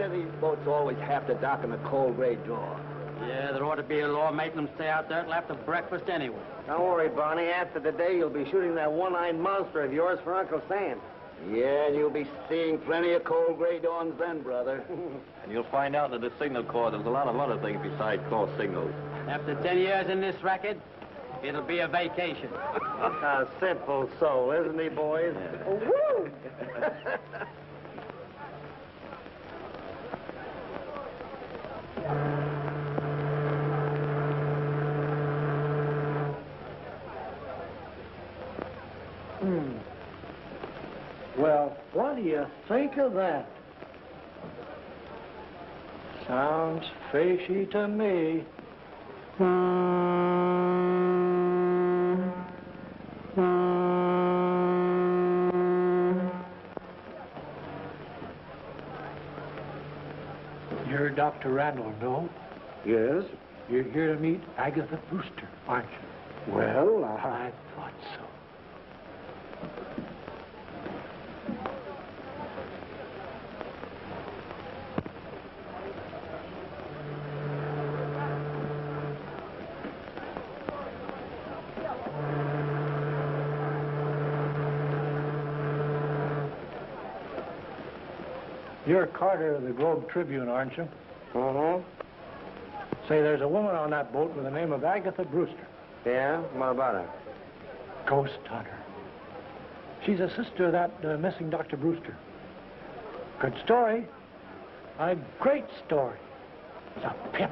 do these boats always have to dock in the cold gray draw? Yeah, there ought to be a law making them stay out there till after breakfast anyway. Don't worry, Barney. After today, you'll be shooting that one-eyed monster of yours for Uncle Sam. Yeah, and you'll be seeing plenty of cold gray dawns then, brother. And you'll find out that the signal corps, there's a lot of other things besides call signals. After 10 years in this racket, it'll be a vacation. A simple soul, isn't he, boys? Yeah. Oh, woo! Well, what do you think of that? Sounds fishy to me. You're Dr. Randall, no? Yes? You're here to meet Agatha Brewster, aren't you? Well, I thought so. You're Carter of the Globe Tribune, aren't you? Mm-hmm. Say, there's a woman on that boat with the name of Agatha Brewster. Yeah? What about her? Ghost hunter. She's a sister of that missing Dr. Brewster. Good story. A great story. It's a pip.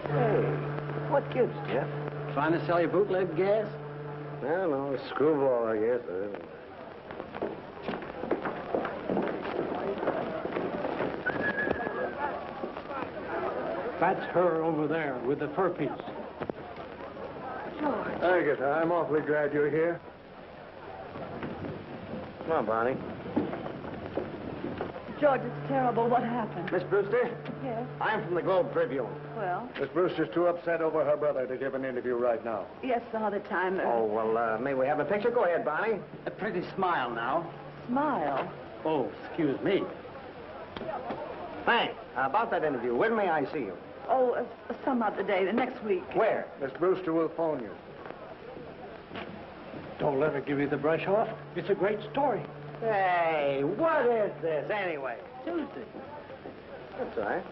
Hey, what gives, Jeff? Trying to sell you bootleg gas? I don't know, a screwball, I guess. That's her over there with the fur piece. George. Agatha, I'm awfully glad you're here. Come on, Barney. George, it's terrible. What happened? Miss Brewster? Yes. I'm from the Globe Tribune. Well, Miss Brewster's too upset over her brother to give an interview right now. yes, all the time. Oh, well, may we have a picture? Go ahead, Barney. A pretty smile now. Smile. Oh, excuse me. Thanks. About that interview, when may I see you? Oh, some other day, the next week. Where? Miss Brewster will phone you. Don't let her give you the brush off. It's a great story. Hey, what is this, anyway? Tuesday. That's all right.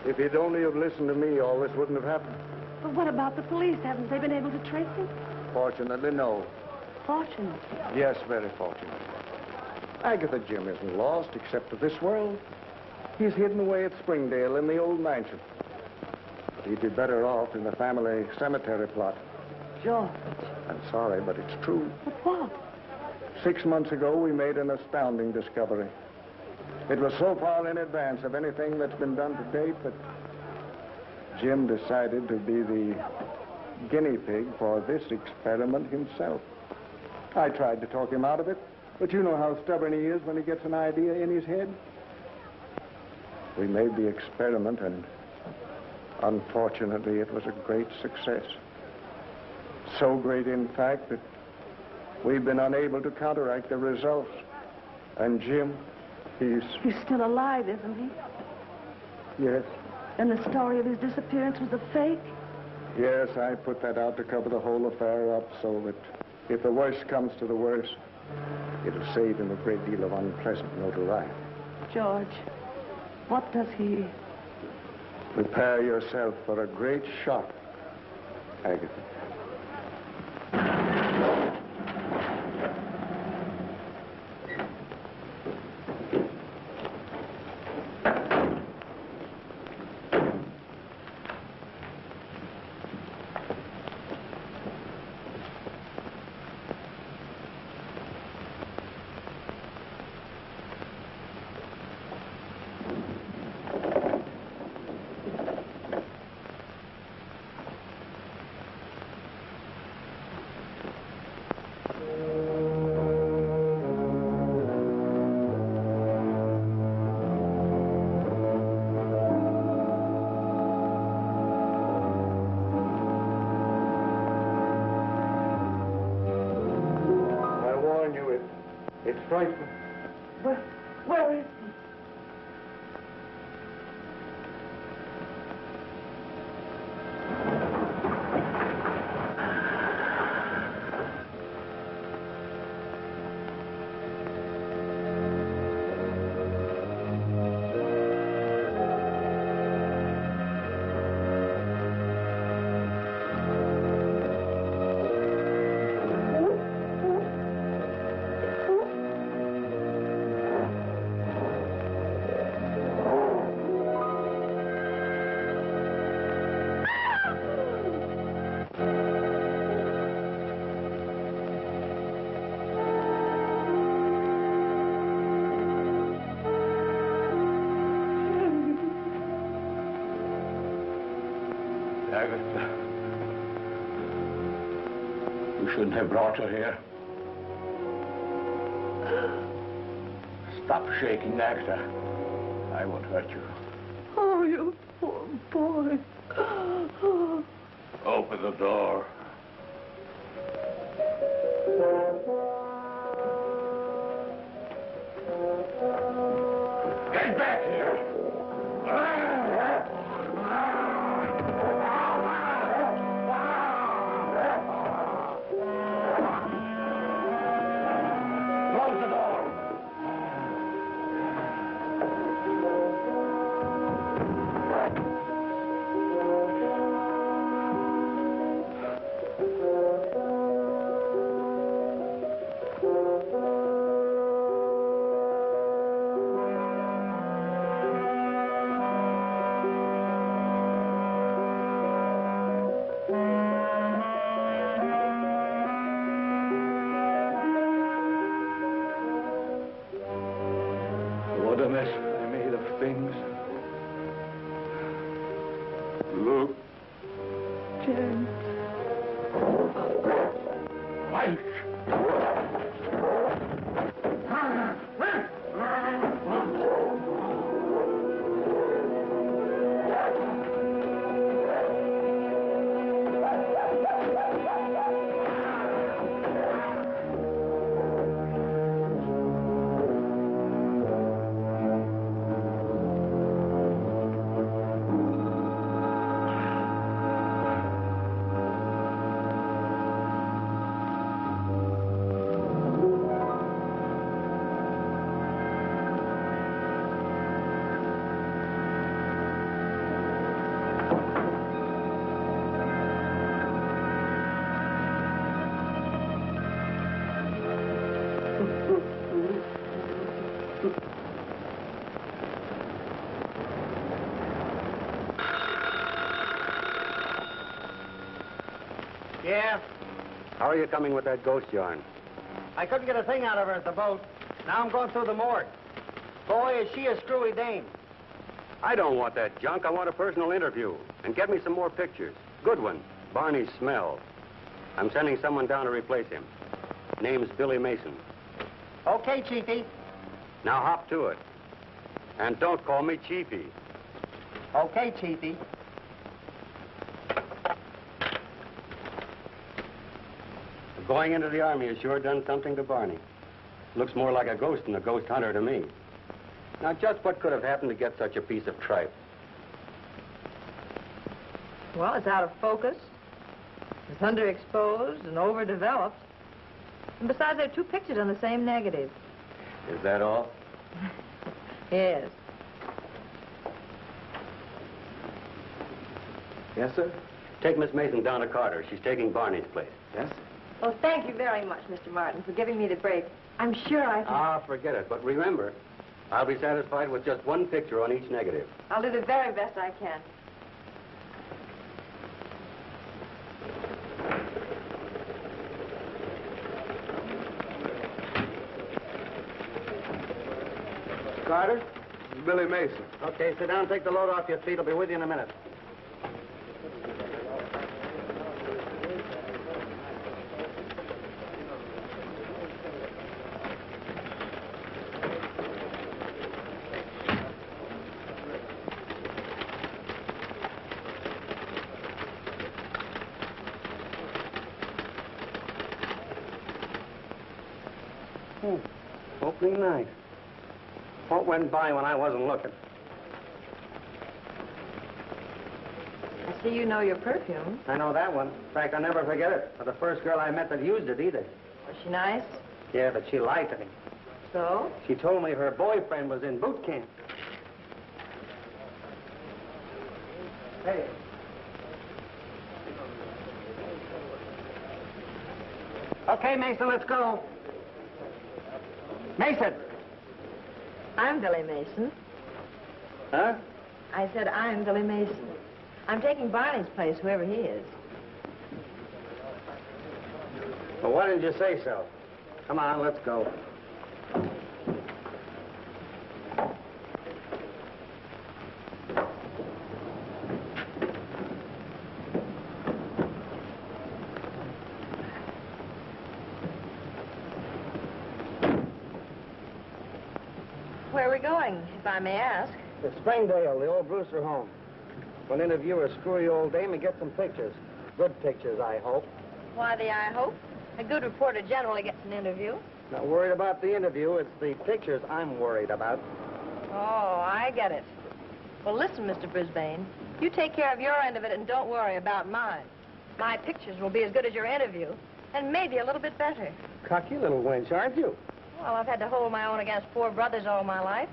If he'd only have listened to me, all this wouldn't have happened. But what about the police? Haven't they been able to trace him? Fortunately, no. Fortunate. Yes, very fortunate. Agatha Jim isn't lost, except to this world. He's hidden away at Springdale in the old mansion. But he'd be better off in the family cemetery plot. George. I'm sorry, but it's true. But what? 6 months ago, we made an astounding discovery. It was so far in advance of anything that's been done to date that Jim decided to be the guinea pig for this experiment himself. I tried to talk him out of it, but you know how stubborn he is when he gets an idea in his head. We made the experiment, and unfortunately, it was a great success. So great, in fact, that we've been unable to counteract the results. And Jim, he's still alive, isn't he? Yes. And the story of his disappearance was a fake? Yes, I put that out to cover the whole affair up so that if the worst comes to the worst, it'll save him a great deal of unpleasant notoriety. George, what does he... Prepare yourself for a great shock, Agatha. stripe. Where is he? Agatha. You shouldn't have brought her here. Stop shaking, Agatha. I won't hurt you. Oh, you poor boy. Open the door. Get back here! Close the door! What a mess I made of things. Look. James. Mike! Yeah? How are you coming with that ghost yarn? I couldn't get a thing out of her at the boat. Now I'm going through the morgue. Boy, is she a screwy dame. I don't want that junk. I want a personal interview. And get me some more pictures. Good one. Barney's smell. I'm sending someone down to replace him. Name's Billie Mason. Okay, Chiefy. Now hop to it. And don't call me Chiefy. Okay, Chiefy. Going into the Army has sure done something to Barney. Looks more like a ghost than a ghost hunter to me. Now, just what could have happened to get such a piece of tripe? Well, it's out of focus. It's underexposed and overdeveloped. And besides, there are two pictures on the same negative. Is that all? Yes. Yes, sir? Take Miss Mason down to Carter. She's taking Barney's place. Yes? Well, thank you very much, Mr. Martin, for giving me the break. I'm sure I can... Ah, forget it. But remember, I'll be satisfied with just one picture on each negative. I'll do the very best I can. Carter? Billie Mason. Okay, sit down, take the load off your feet. I'll be with you in a minute. Opening night. What went by when I wasn't looking? I see you know your perfume. I know that one. In fact, I'll never forget it. For the first girl I met that used it either. Was she nice? Yeah, but she lied to me. So? She told me her boyfriend was in boot camp. Hey. Okay, Mason, let's go. Mason! I'm Billie Mason. Huh? I said I'm Billie Mason. I'm taking Barney's place, whoever he is. Well, why didn't you say so? Come on, let's go. Where are we going, if I may ask? To Springdale, the old Brewster home. We'll interview a screwy old dame and get some pictures. Good pictures, I hope. Why the I hope? A good reporter generally gets an interview. Not worried about the interview. It's the pictures I'm worried about. Oh, I get it. Well, listen, Mr. Brisbane. You take care of your end of it and don't worry about mine. My pictures will be as good as your interview, and maybe a little bit better. Cocky little wench, aren't you? Well, I've had to hold my own against four brothers all my life.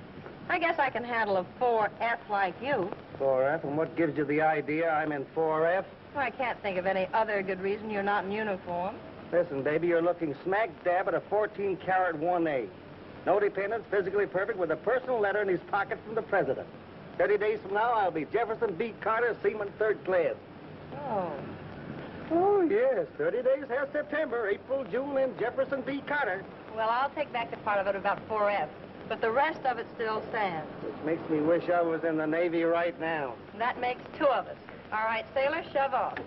I guess I can handle a 4F like you. 4F, and what gives you the idea I'm in 4F? Well, I can't think of any other good reason you're not in uniform. Listen, baby, you're looking smack dab at a 14-carat 1A. No dependent, physically perfect, with a personal letter in his pocket from the president. 30 days from now, I'll be Jefferson B. Carter, Seaman, 3rd class. Oh. Oh, yes. 30 days have September, April, June, and Jefferson B. Carter. Well, I'll take back the part of it about 4F, but the rest of it still stands. Which makes me wish I was in the Navy right now. That makes two of us. All right, sailor, shove off.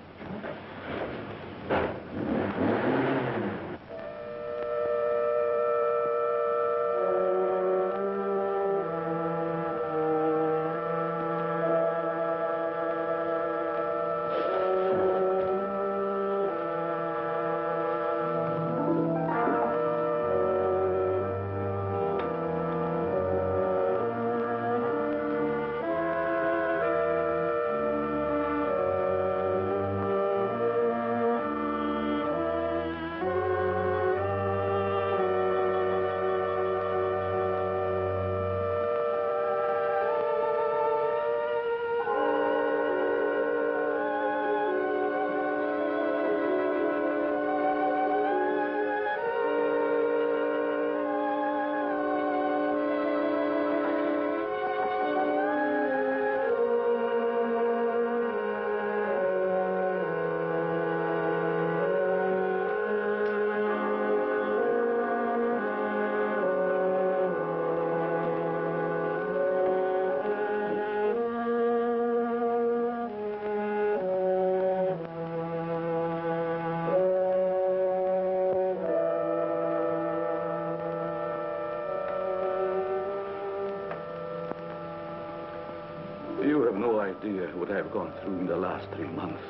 You have no idea what I've gone through in the last 3 months.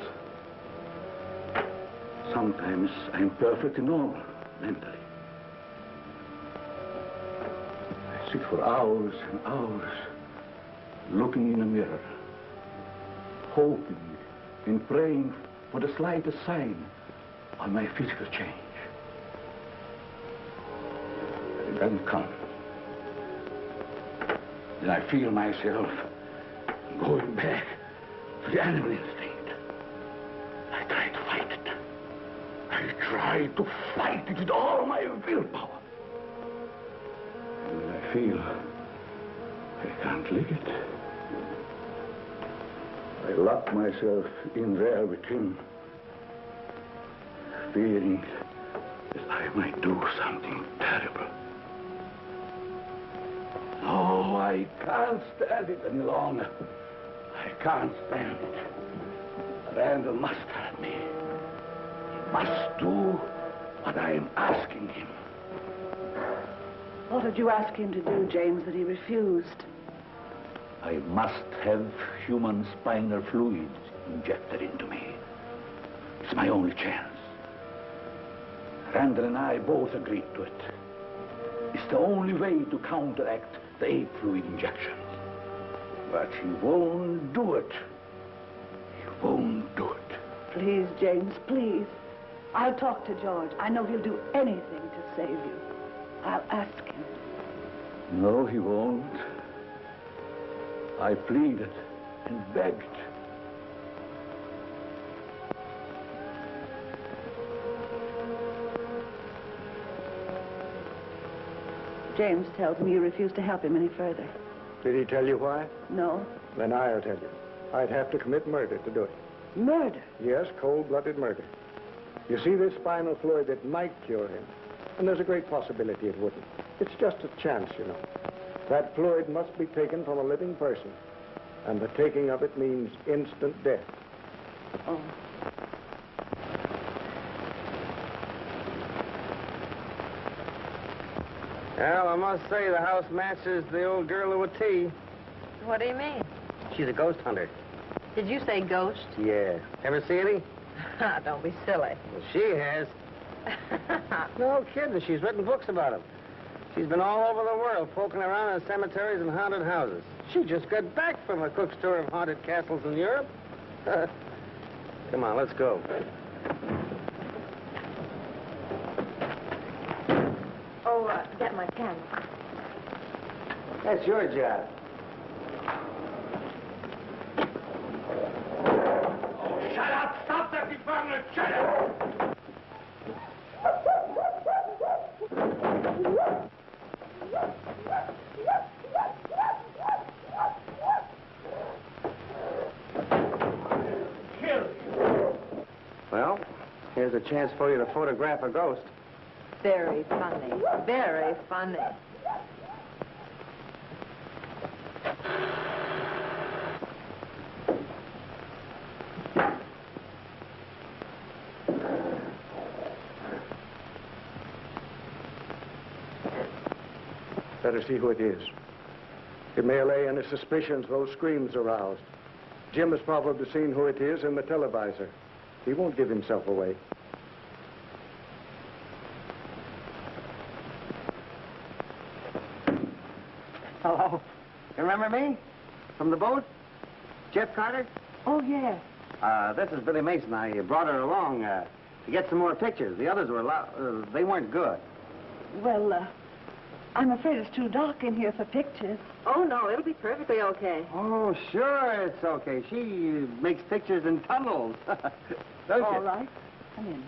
Sometimes I'm perfectly normal, mentally. I sit for hours and hours, looking in a mirror, hoping and praying for the slightest sign on my physical change. But it doesn't come. Then I feel myself going back to the animal instinct. I try to fight it. I try to fight it with all my willpower. And when I feel I can't lick it, I lock myself in there with him, fearing that I might do something terrible. No, I can't stand it any longer. I can't stand it. Randall must help me. He must do what I am asking him. What did you ask him to do, James, that he refused? I must have human spinal fluid injected into me. It's my only chance. Randall and I both agreed to it. It's the only way to counteract the ape fluid injections. But he won't do it. He won't do it. Please, James, please. I'll talk to George. I know he'll do anything to save you. I'll ask him. No, he won't. I pleaded and begged. James tells me you refuse to help him any further. Did he tell you why? No? Then I'll tell you. I'd have to commit murder to do it. Murder? Yes, cold-blooded murder. You see, this spinal fluid, it might cure him. And there's a great possibility it wouldn't. It's just a chance, you know. That fluid must be taken from a living person. And the taking of it means instant death. Oh. Well, I must say the house matches the old girl to a T. What do you mean? She's a ghost hunter. Did you say ghost? Yeah. Ever see any? Don't be silly. Well, she has. No kidding. She's written books about them. She's been all over the world, poking around in cemeteries and haunted houses. She just got back from a cook's tour of haunted castles in Europe. Come on, let's go. Oh, get my pen. That's your job. Shut up! Stop that department! Shut up! Well, here's a chance for you to photograph a ghost. Very funny. Very funny. Better see who it is. It may allay any suspicions those screams aroused. Jim has probably seen who it is in the televisor. He won't give himself away. Hello. You remember me? From the boat? Jeff Carter? Oh, yes. This is Billie Mason. I brought her along to get some more pictures. The others were they weren't good. Well, I'm afraid it's too dark in here for pictures. Oh, no, it'll be perfectly okay. Oh, sure it's okay. She makes pictures in tunnels. Don't All you? right. Come in.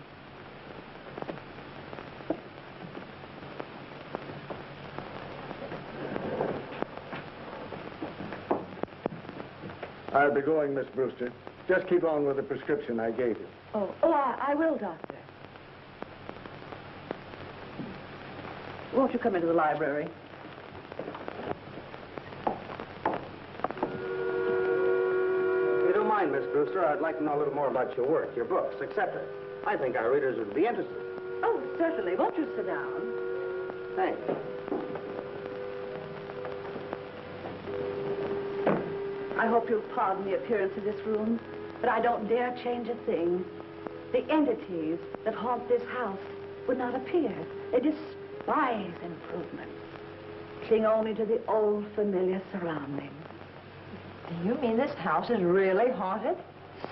I'll be going, Miss Brewster. Just keep on with the prescription I gave you. Oh, I will, Doctor. Won't you come into the library? If you don't mind, Miss Brewster, I'd like to know a little more about your work, your books, etc. I think our readers would be interested. Oh, certainly. Won't you sit down? Thanks. I hope you'll pardon the appearance of this room, but I don't dare change a thing. The entities that haunt this house would not appear. They despise improvement, cling only to the old familiar surroundings. Do you mean this house is really haunted?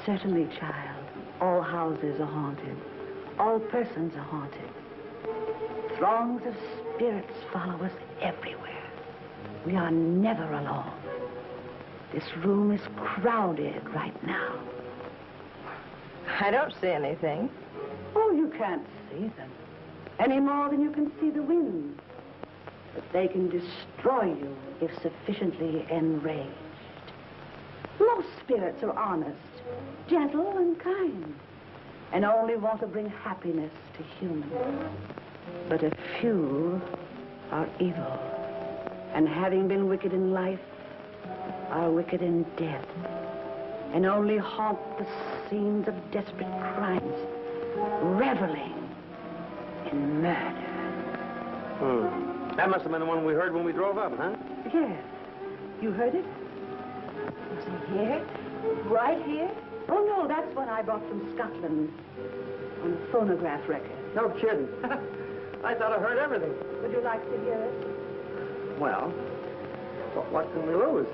Certainly, child. All houses are haunted. All persons are haunted. Throngs of spirits follow us everywhere. We are never alone. This room is crowded right now. I don't see anything. Oh, you can't see them any more than you can see the wind. But they can destroy you if sufficiently enraged. Most spirits are honest, gentle, and kind, and only want to bring happiness to humans. But a few are evil, and having been wicked in life, are wicked in death, and only haunt the scenes of desperate crimes, reveling in murder. That must have been the one we heard when we drove up, huh? Yes. You heard it? Was it here? Right here? Oh, no, that's one I brought from Scotland on a phonograph record. No kidding. I thought I heard everything. Would you like to hear it? Well, what can we lose?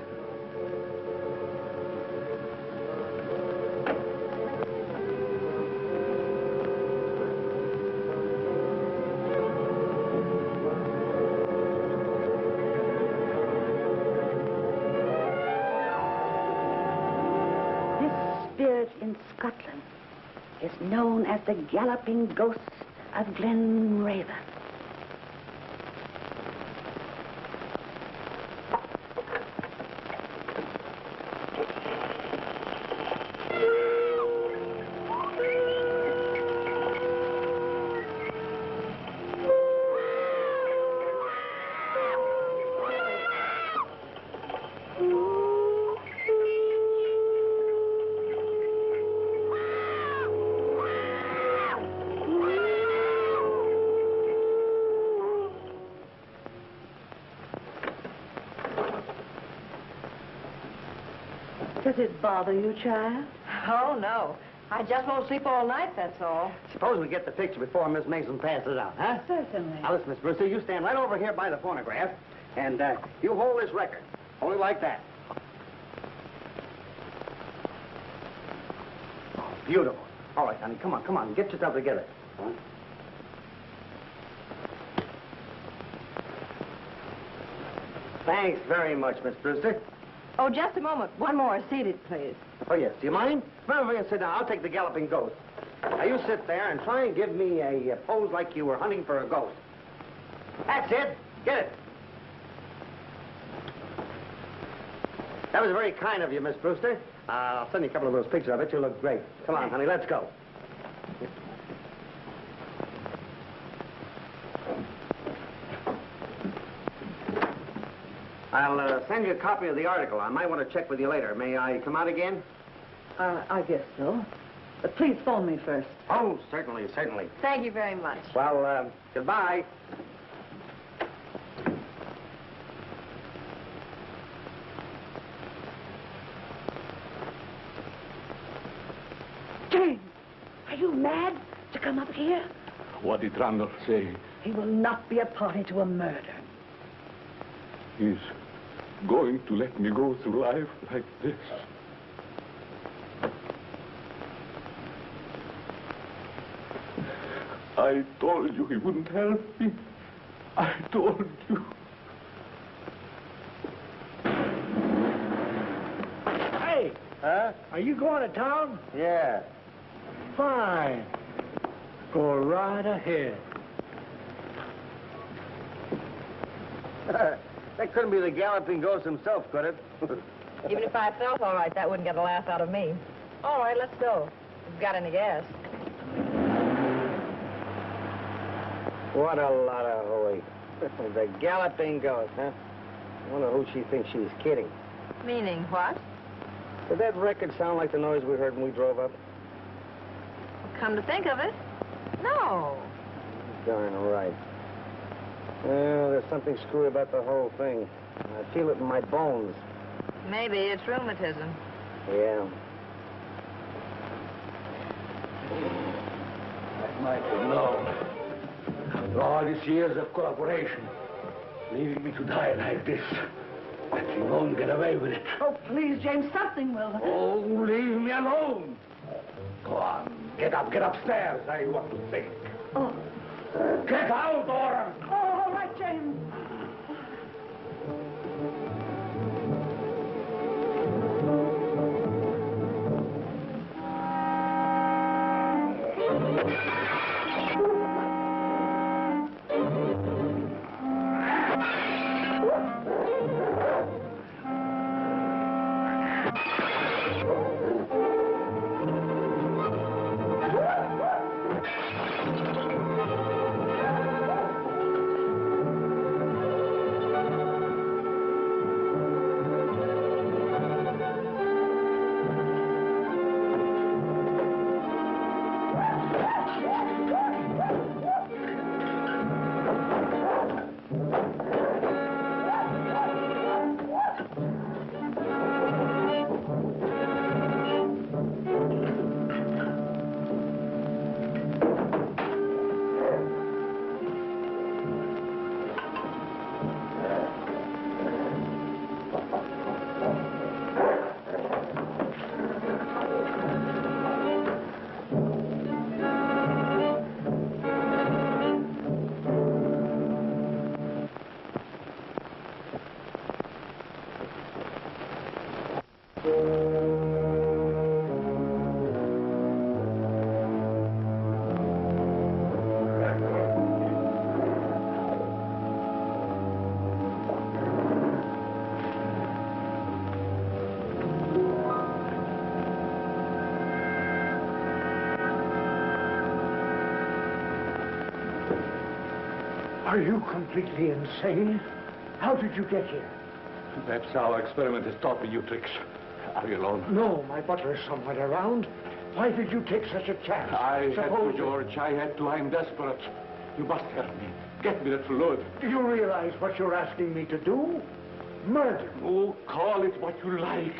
In Scotland is known as the galloping ghost of Glenraven. Does it bother you, child? Oh, no. I just won't sleep all night, that's all. Suppose we get the picture before Miss Mason passes out, huh? Certainly. Now, listen, Miss Brewster, you stand right over here by the phonograph, and you hold this record. Only like that. Oh, beautiful. All right, honey, come on. Get yourself together. Huh? Thanks very much, Miss Brewster. Oh, just a moment. One more. Seated, please. Oh, yes. Do you mind? Remember, you sit down. I'll take the galloping ghost. Now, you sit there and try and give me a pose like you were hunting for a ghost. That's it. Get it. That was very kind of you, Miss Brewster. I'll send you a couple of those pictures. I bet you look great. Come on, honey, let's go. I'll send you a copy of the article. I might want to check with you later. May I come out again? I guess so. But please phone me first. Oh, certainly. Thank you very much. Well, goodbye. James, are you mad to come up here? What did Randall say? He will not be a party to a murder. He's going to let me go through life like this. I told you he wouldn't help me. I told you. Hey! Huh? Are you going to town? Yeah. Fine. Go right ahead. That couldn't be the galloping ghost himself, could it? Even if I felt all right, that wouldn't get a laugh out of me. All right, let's go. If you've got any gas. What a lot of hooey. The galloping ghost, huh? I wonder who she thinks she's kidding. Meaning what? Did that record sound like the noise we heard when we drove up? Come to think of it, no. Darn right. Well, there's something screwy about the whole thing. I feel it in my bones. Maybe it's rheumatism. Yeah. I might have known. After all these years of cooperation, leaving me to die like this, but you won't get away with it. Oh, please, James, something will. Oh, leave me alone. Go on, get upstairs. I want to think. Oh. Get out, or... Oh, all right, James. Are you completely insane? How did you get here? Perhaps our experiment has taught me new tricks. Are you alone? No, my butler is somewhere around. Why did you take such a chance? I had to, George. I had to. I'm desperate. You must help me. Get me that fluid. Do you realize what you're asking me to do? Murder. Oh, call it what you like.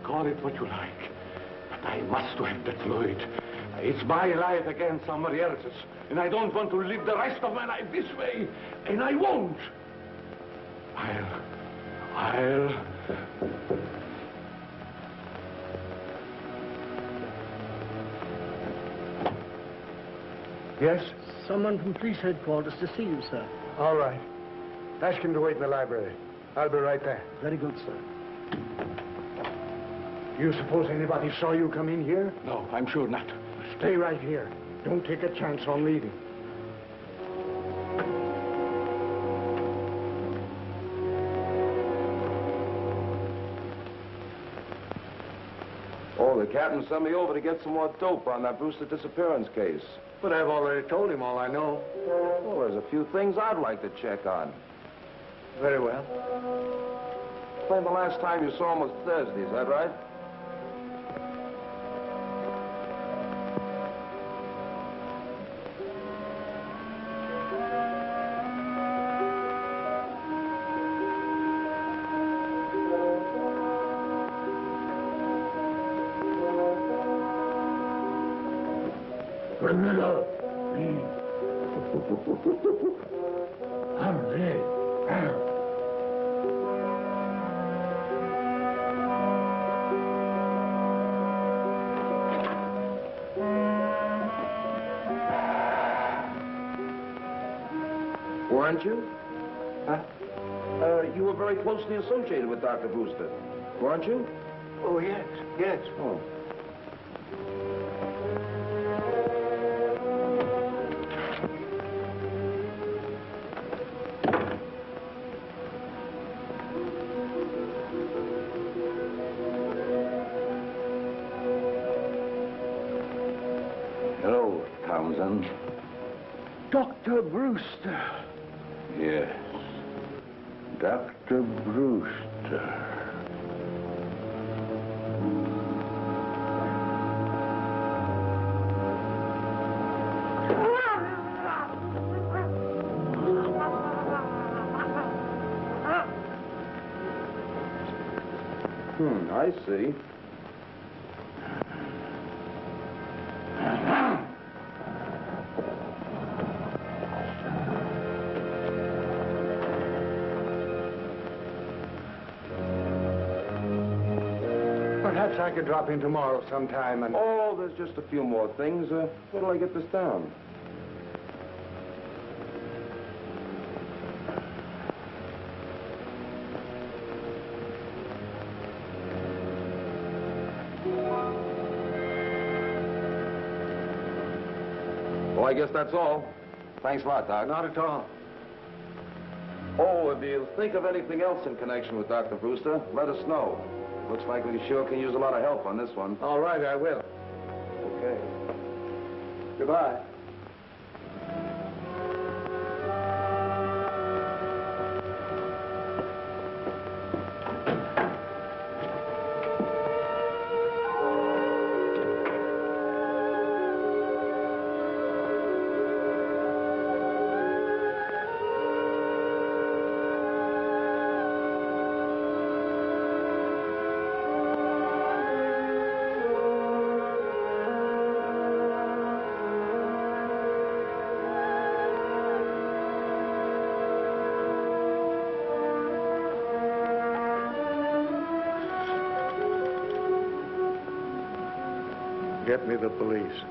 Call it what you like. But I must have that fluid. It's my life against somebody else's. And I don't want to live the rest of my life this way. And I won't. I'll... Yes? Someone from police headquarters to see you, sir. All right. Ask him to wait in the library. I'll be right there. Very good, sir. Do you suppose anybody saw you come in here? No, I'm sure not. Stay right here. Don't take a chance on leaving. Oh, the captain sent me over to get some more dope on that Brewster disappearance case. But I've already told him all I know. Well, there's a few things I'd like to check on. Very well. Claim the last time you saw him was Thursday, is that right? Weren't you? Huh? You were very closely associated with Dr. Brewster, weren't you? Oh, yes, yes. Oh. Hello, Townsend. Dr. Brewster. Yes. Dr. Brewster. I see. Perhaps I could drop in tomorrow sometime and... Oh, there's just a few more things. What'll I get this down? Well, I guess that's all. Thanks a lot, Doc. Not at all. Oh, if you think of anything else in connection with Dr. Brewster, let us know. Looks like we sure can use a lot of help on this one. All right, I will. Okay. Goodbye. Get me the police.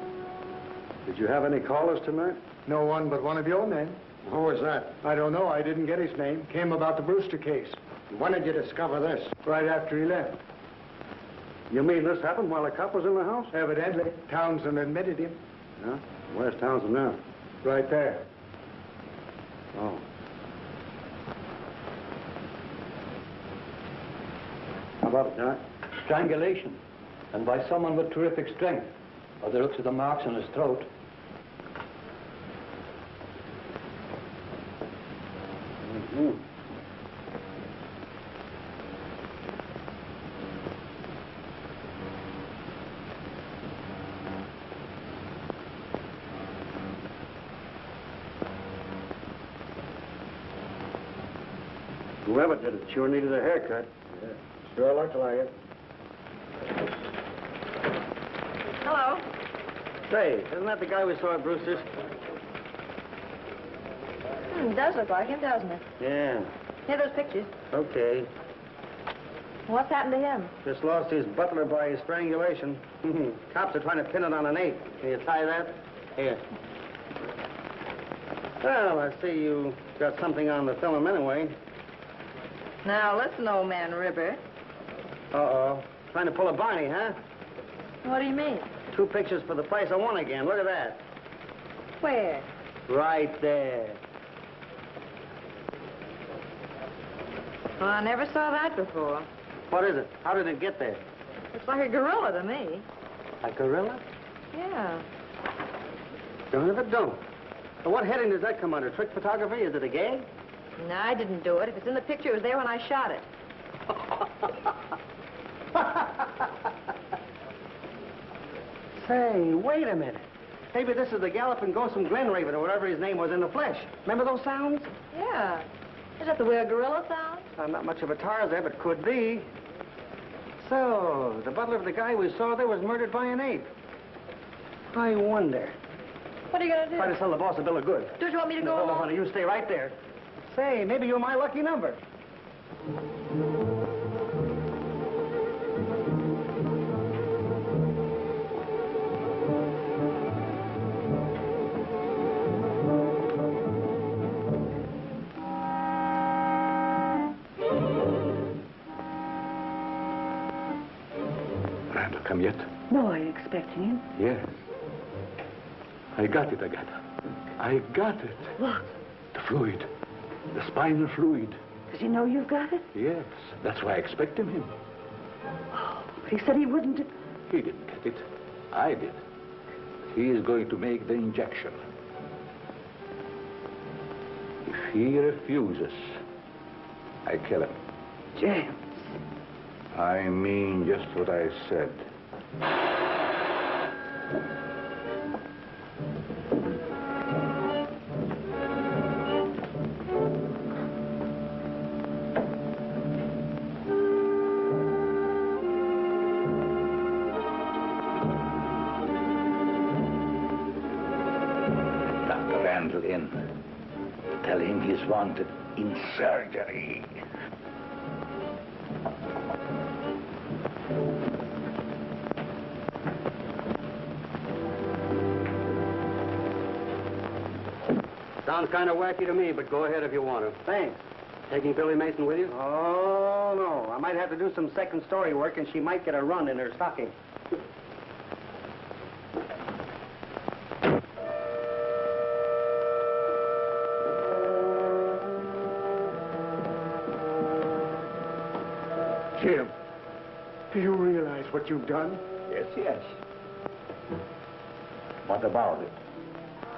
Did you have any callers tonight? No one but one of your men. Who was that? I don't know. I didn't get his name. Came about the Brewster case. When did you discover this? Right after he left. You mean this happened while the cop was in the house? Evidently. Townsend admitted him. Yeah? Where's Townsend now? Right there. Oh. How about it, Doc? Strangulation. And by someone with terrific strength. By the looks of the marks on his throat. Mm-hmm. Whoever did it sure needed a haircut. Yeah, sure looked like it. Hello. Say, isn't that the guy we saw at Brewster's? It does look like him, doesn't it? Yeah. Here are those pictures. Okay. What's happened to him? Just lost his butler by strangulation. Cops are trying to pin it on an ape. Can you tie that? Here. Well, I see you got something on the film anyway. Now, listen, old man River. Uh-oh. Trying to pull a Barney, huh? What do you mean? 2 pictures for the price of 1 again. Look at that. Where? Right there. Well, I never saw that before. What is it? How did it get there? Looks like a gorilla to me. A gorilla? Yeah. Don't if it don't. Well, what heading does that come under? Trick photography? Is it a gag? No, I didn't do it. If it's in the picture, it was there when I shot it. Say, wait a minute. Maybe this is the galloping ghost from Glen Raven or whatever his name was in the flesh. Remember those sounds? Yeah. Is that the way a gorilla sounds? I'm not much of a Tarzan, but could be. So, the butler of the guy we saw there was murdered by an ape. I wonder. What are you going to do? Try to sell the boss a bill of goods. Don't you want me to go No, along? honey, you stay right there. Say, maybe you're my lucky number. Randall come yet? No, are you expecting him? Yes. I got it, Agatha. I got it. What? The fluid. The spinal fluid. Does he know you've got it? Yes. That's why I expected him. Oh, he said he wouldn't. He didn't get it. I did. He is going to make the injection. If he refuses, I kill him. James. I mean just what I said. Dr. Randall in. Tell him he's wanted in surgery. Sounds kind of wacky to me, but go ahead if you want to. Thanks. Taking Billie Mason with you? Oh, no. I might have to do some second story work, and she might get a run in her stocking. Jim, do you realize what you've done? Yes, yes. What about it?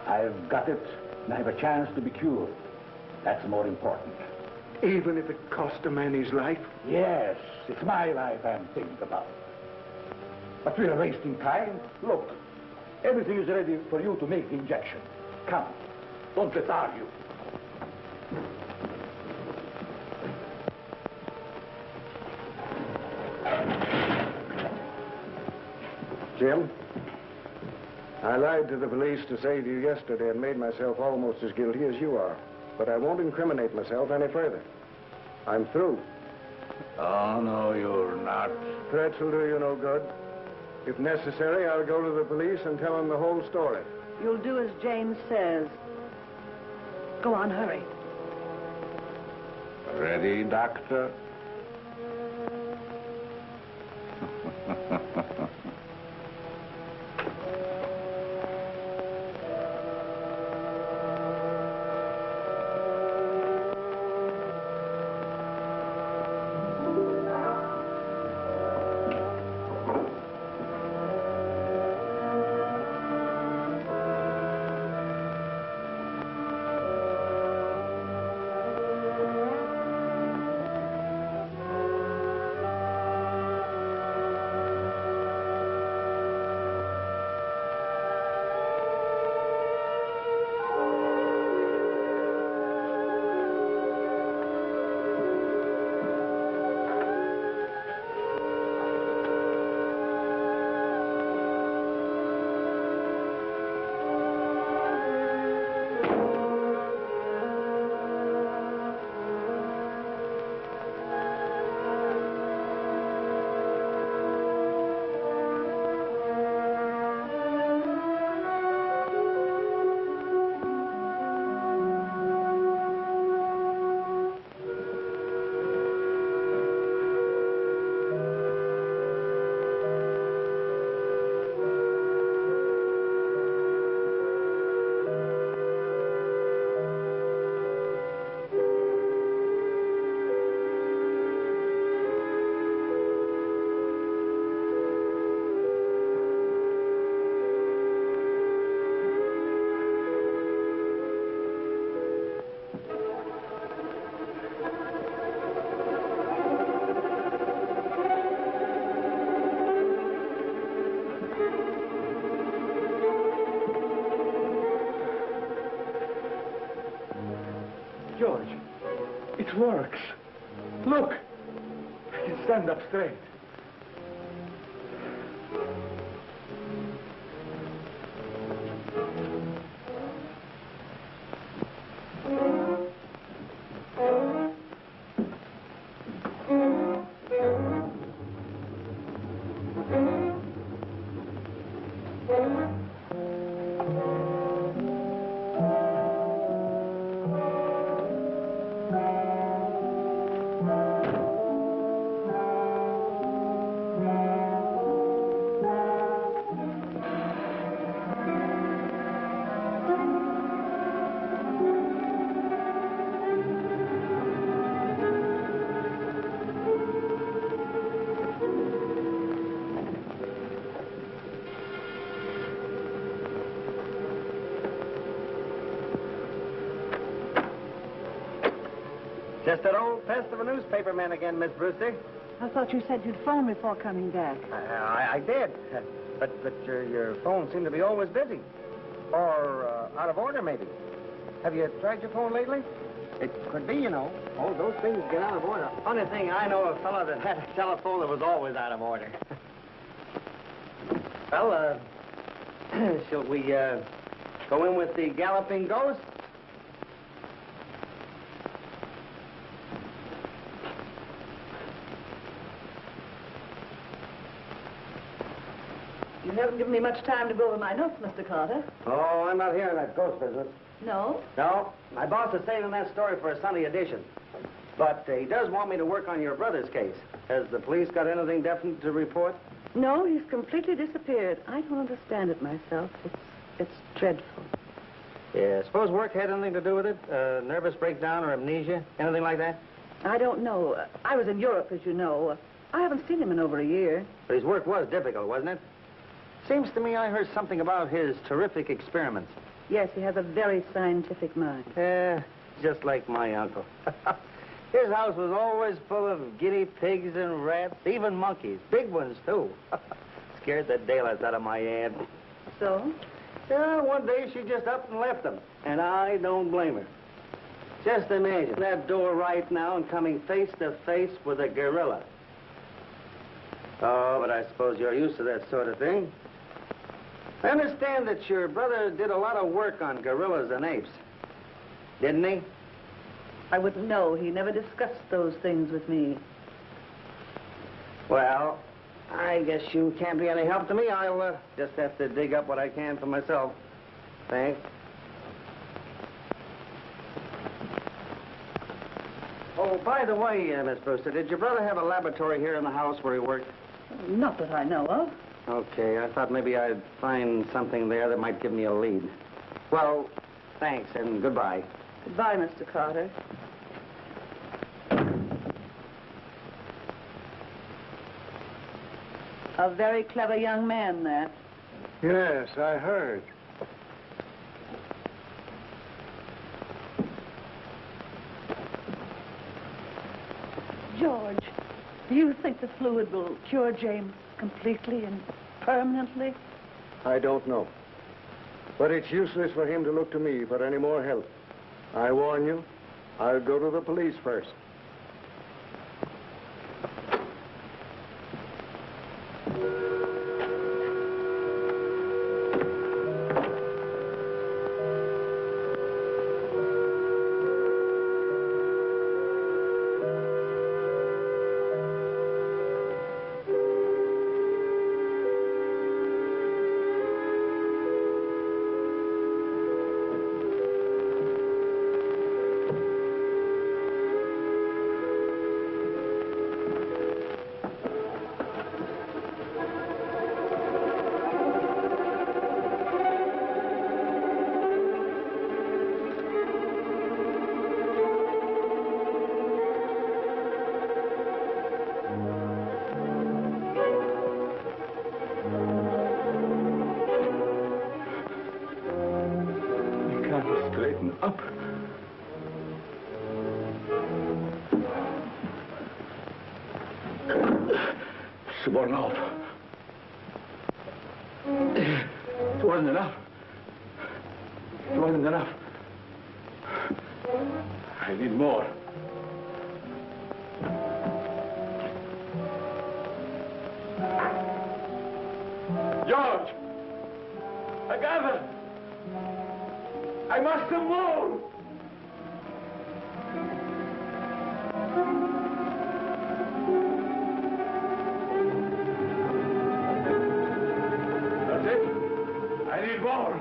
I've got it, and I have a chance to be cured. That's more important. Even if it cost a man his life? Yes, it's my life I'm thinking about. But we're wasting time. Look, everything is ready for you to make the injection. Come, don't let's argue. Jim, I lied to the police to save you yesterday and made myself almost as guilty as you are. But I won't incriminate myself any further. I'm through. Oh, no, you're not. Threats will do you no good. If necessary, I'll go to the police and tell them the whole story. You'll do as James says. Go on, hurry. Ready, doctor? George, it works. Look, I can stand up straight. Just that old pest of a newspaper man again, Miss Brewster. I thought you said you'd phone before coming back. I did. But your phone seemed to be always busy. Or out of order, maybe. Have you tried your phone lately? It could be, you know. Oh, those things get out of order. Funny thing, I know a fellow that had a telephone that was always out of order. Well, shall we go in with the galloping ghost? You haven't given me much time to go over my notes, Mr. Carter. Oh, I'm not hearing that ghost business. No? No, my boss is saving that story for a Sunday edition. But he does want me to work on your brother's case. Has the police got anything definite to report? No, he's completely disappeared. I don't understand it myself. It's dreadful. Yeah, suppose work had anything to do with it? Nervous breakdown or amnesia? Anything like that? I don't know. I was in Europe, as you know. I haven't seen him in over a year. But his work was difficult, wasn't it? Seems to me I heard something about his terrific experiments. Yes, he has a very scientific mind. Yeah, just like my uncle. His house was always full of guinea pigs and rats, even monkeys. Big ones, too. Scared the daylights out of my aunt. So? Yeah, one day she just up and left them. And I don't blame her. Just imagine that door right now and coming face to face with a gorilla. Oh, but I suppose you're used to that sort of thing. I understand that your brother did a lot of work on gorillas and apes. Didn't he? I wouldn't know. He never discussed those things with me. Well, I guess you can't be any help to me. I'll just have to dig up what I can for myself. Thanks. Oh, by the way, Miss Brewster, did your brother have a laboratory here in the house where he worked? Not that I know of. Okay, I thought maybe I'd find something there that might give me a lead. Well, thanks and goodbye. Goodbye, Mr. Carter. A very clever young man, that. Yes, I heard. George, do you think the fluid will cure James completely and permanently? I don't know. But it's useless for him to look to me for any more help. I warn you, I'll go to the police first. Up. It wasn't enough. It wasn't enough. It wasn't enough. I need more. George! Agatha! I must have more! That's it. I need more.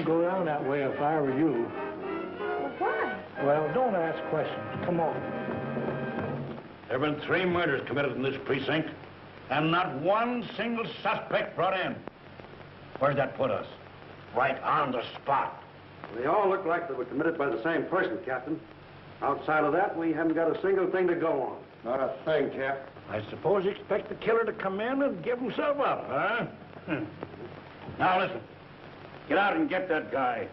Go down that way if I were you. Well, why? Well, don't ask questions. Come on. There have been 3 murders committed in this precinct, and not one single suspect brought in. Where'd that put us? Right on the spot. They all look like they were committed by the same person, Captain. Outside of that, we haven't got a single thing to go on. Not a thing, Cap. I suppose you expect the killer to come in and give himself up, huh? Now, listen. Get out and get that guy,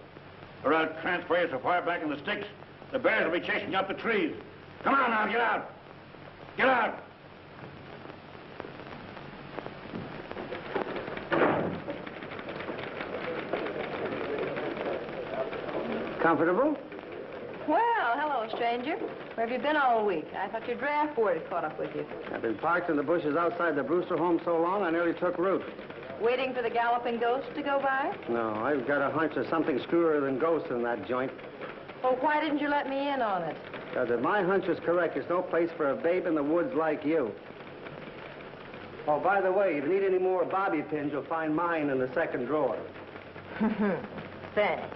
or I'll transfer you so far back in the sticks, the bears will be chasing you up the trees. Come on now, get out. Get out. Comfortable? Well, hello, stranger. Where have you been all week? I thought your draft board had caught up with you. I've been parked in the bushes outside the Brewster home so long, I nearly took root. Waiting for the galloping ghost to go by? No, I've got a hunch there's something screwier than ghosts in that joint. Well, why didn't you let me in on it? Because if my hunch is correct, there's no place for a babe in the woods like you. Oh, by the way, if you need any more bobby pins, you'll find mine in the second drawer. Thanks.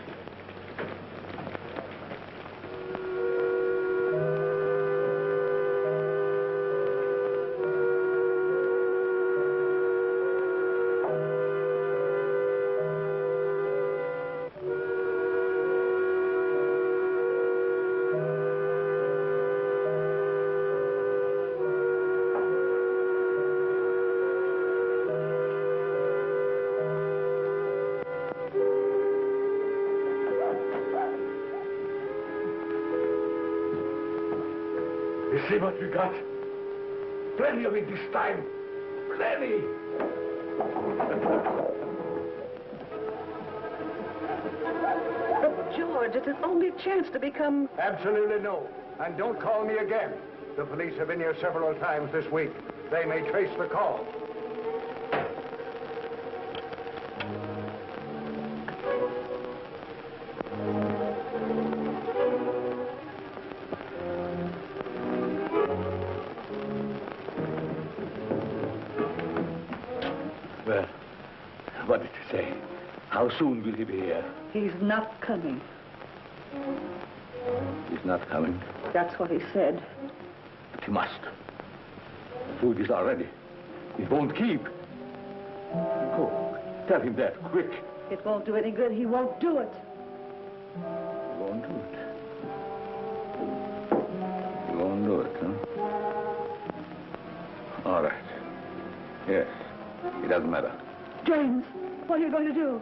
You see what we got? Plenty of it this time. Plenty. But, George, it's his only chance to become... Absolutely no. And don't call me again. The police have been here several times this week. They may trace the call. Well, what did he say? How soon will he be here? He's not coming. He's not coming. That's what he said. But he must. The food is all ready. It won't keep. Go. Tell him that, quick. It won't do any good. He won't do it. He won't do it. He won't do it, huh? All right. Yes. It doesn't matter. James, what are you going to do?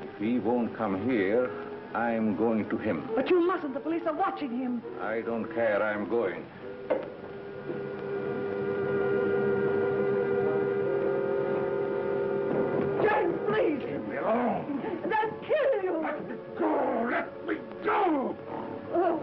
If he won't come here, I'm going to him. But you mustn't. The police are watching him. I don't care. I'm going. James, please. Leave me alone. They'll kill you. Let me go. Let me go. Oh.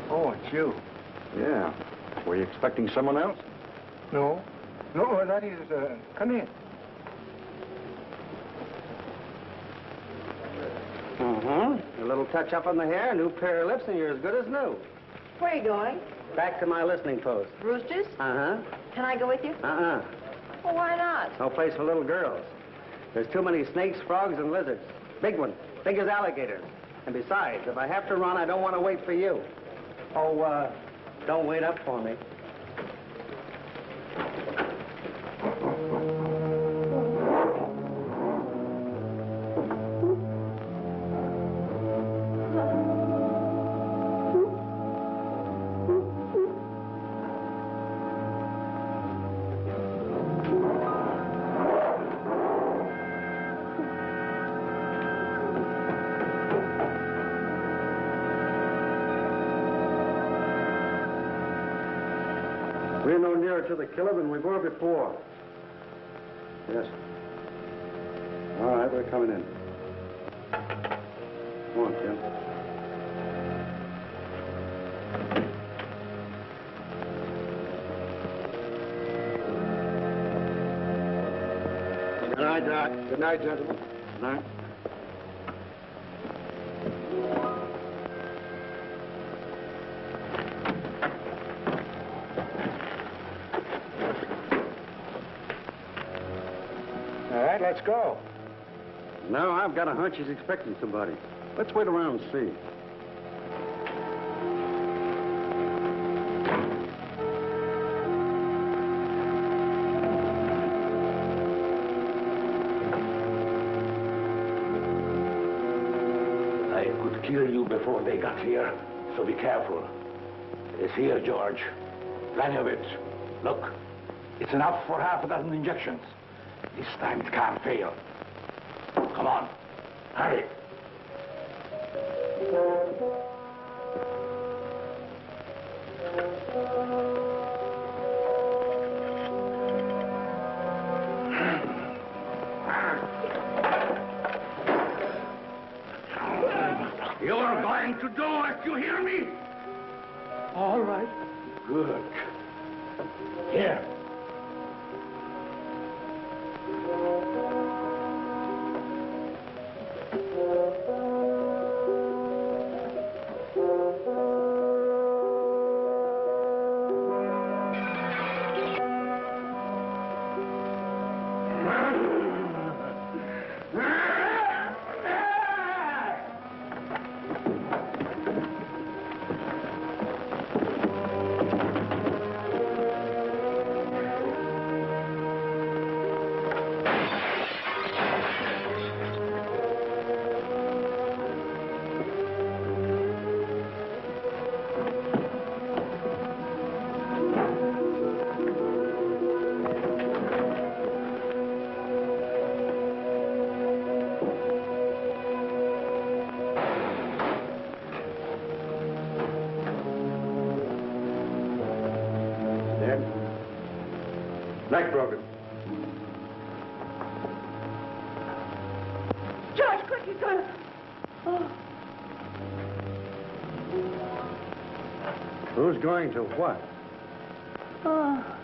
Oh, it's you. Yeah. Were you expecting someone else? No. No, that is, come in. Mm-hmm. A little touch-up on the hair, a new pair of lips, and you're as good as new. Where are you going? Back to my listening post. Brewster's? Uh-huh. Can I go with you? Uh-uh. Well, why not? No place for little girls. There's too many snakes, frogs, and lizards. Big ones. Big as alligators. And besides, if I have to run, I don't want to wait for you. Oh, don't wait up for me. We're no nearer to the killer than we were before. Yes. All right, we're coming in. Come on, Jim. Good night, Doc. Good night, gentlemen. Good night. All right, let's go. No, I've got a hunch he's expecting somebody. Let's wait around and see. I could kill you before they got here, so be careful. It's here, George. Plenty of it. Look, it's enough for half a dozen injections. This time it can't fail. Come on, hurry. You're going to do it, you hear me? All right. Good. Here. Neck broken. George, quick, he's going to... Oh. Who's going to what? Oh.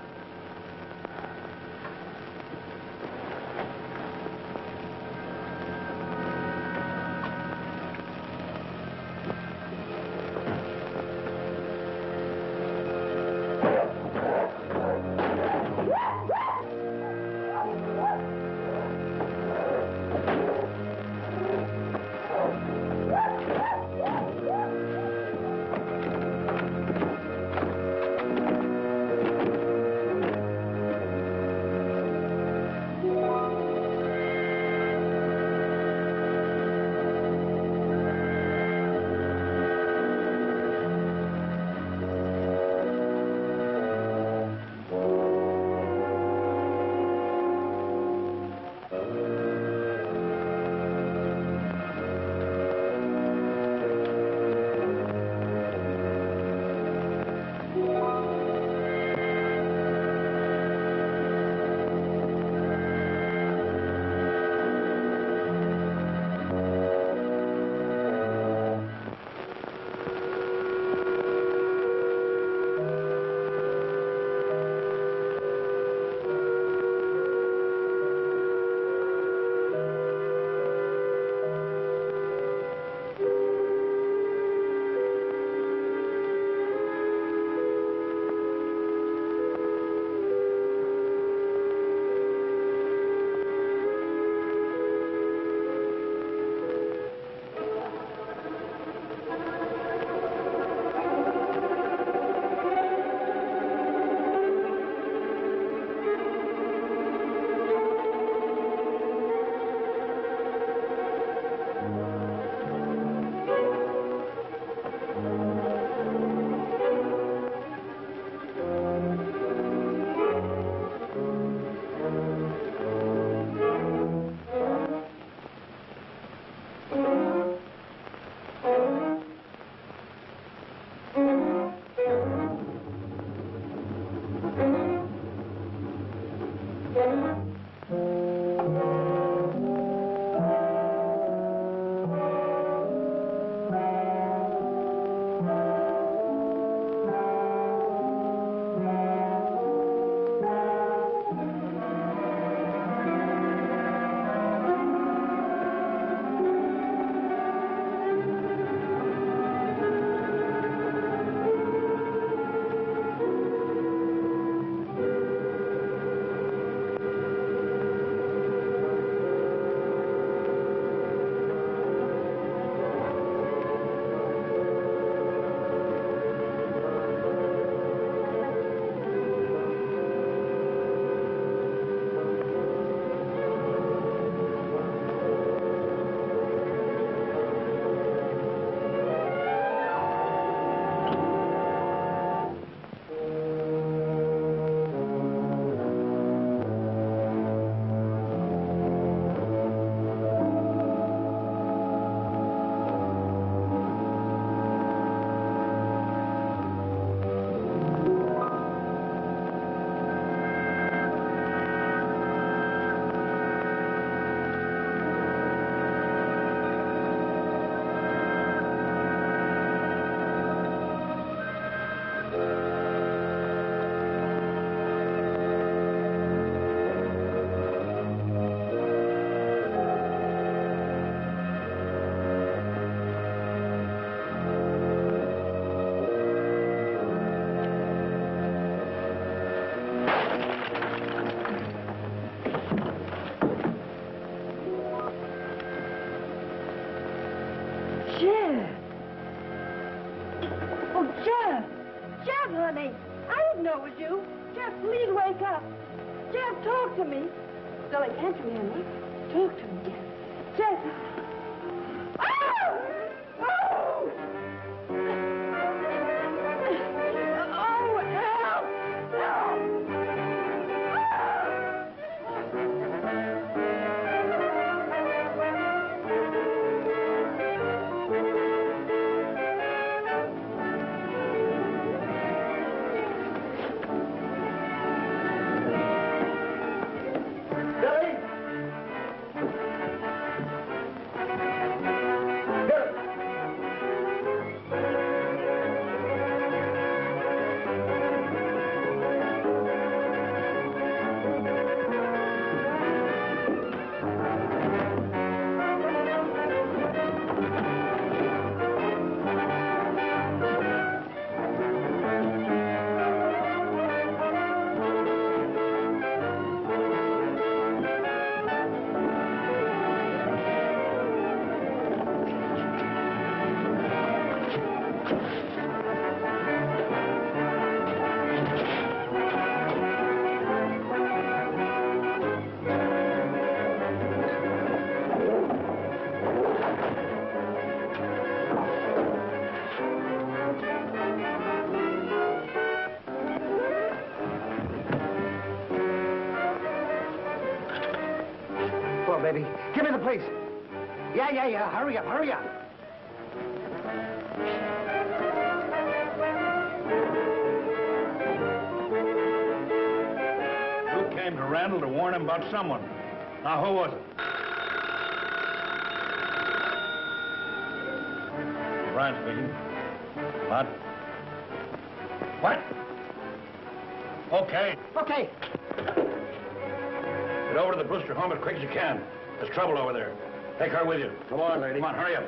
honey. I didn't know it was you. Jeff, please wake up. Jeff, talk to me. Billy, can't you hear me? Talk to me, Jeff. Jeff. Oh! Oh! Oh, help! Help! Baby. Give me the police. Yeah. Hurry up. You came to Randall to warn him about someone. Now, who was it? Brian speaking. What? What? Okay. Okay. Get over to the Brewster home as quick as you can. There's trouble over there. Take her with you. Come on, lady. Come on, hurry up.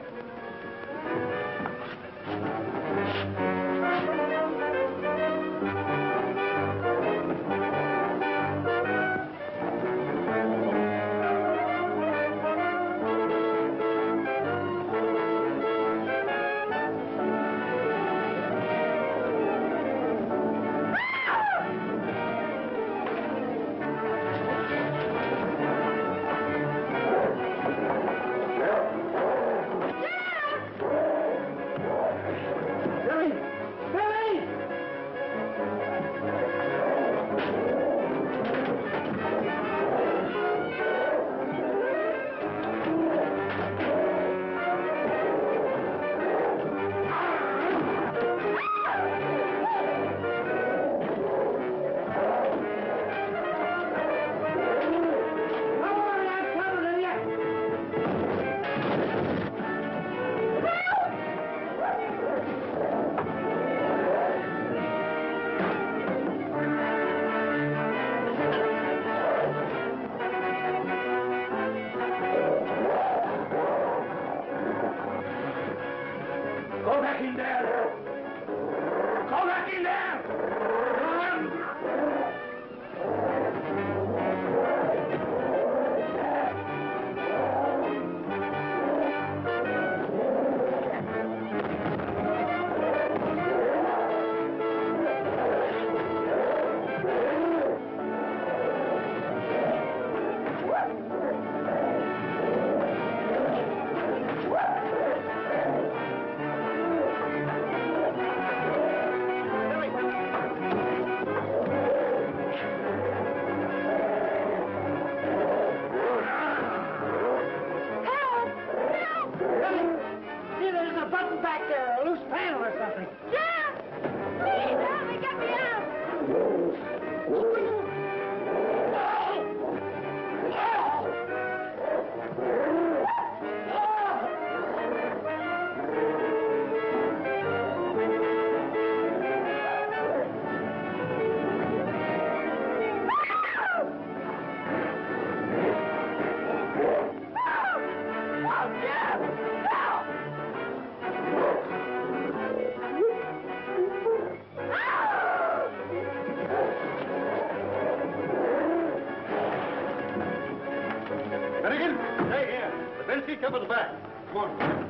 Up at the back. Come on.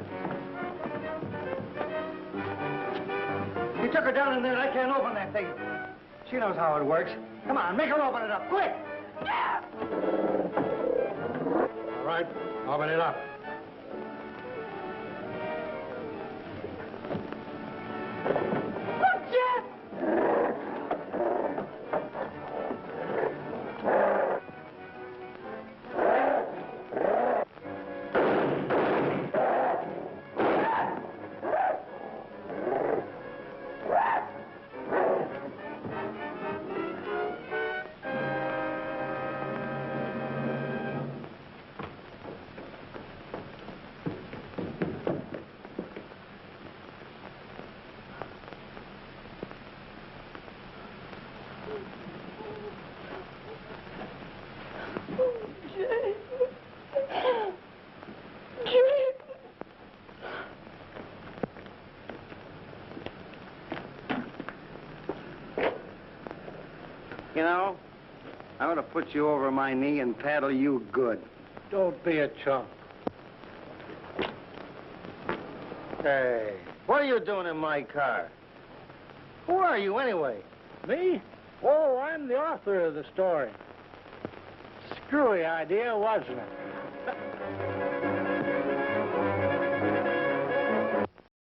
took her down in there and I can't open that thing. She knows how it works. Come on, make her open it up, quick! All right, open it up. Look, Jeff! You know, I ought to put you over my knee and paddle you good. Don't be a chump. Hey, what are you doing in my car? Who are you, anyway? Me? Oh, I'm the author of the story. Screwy idea, wasn't it?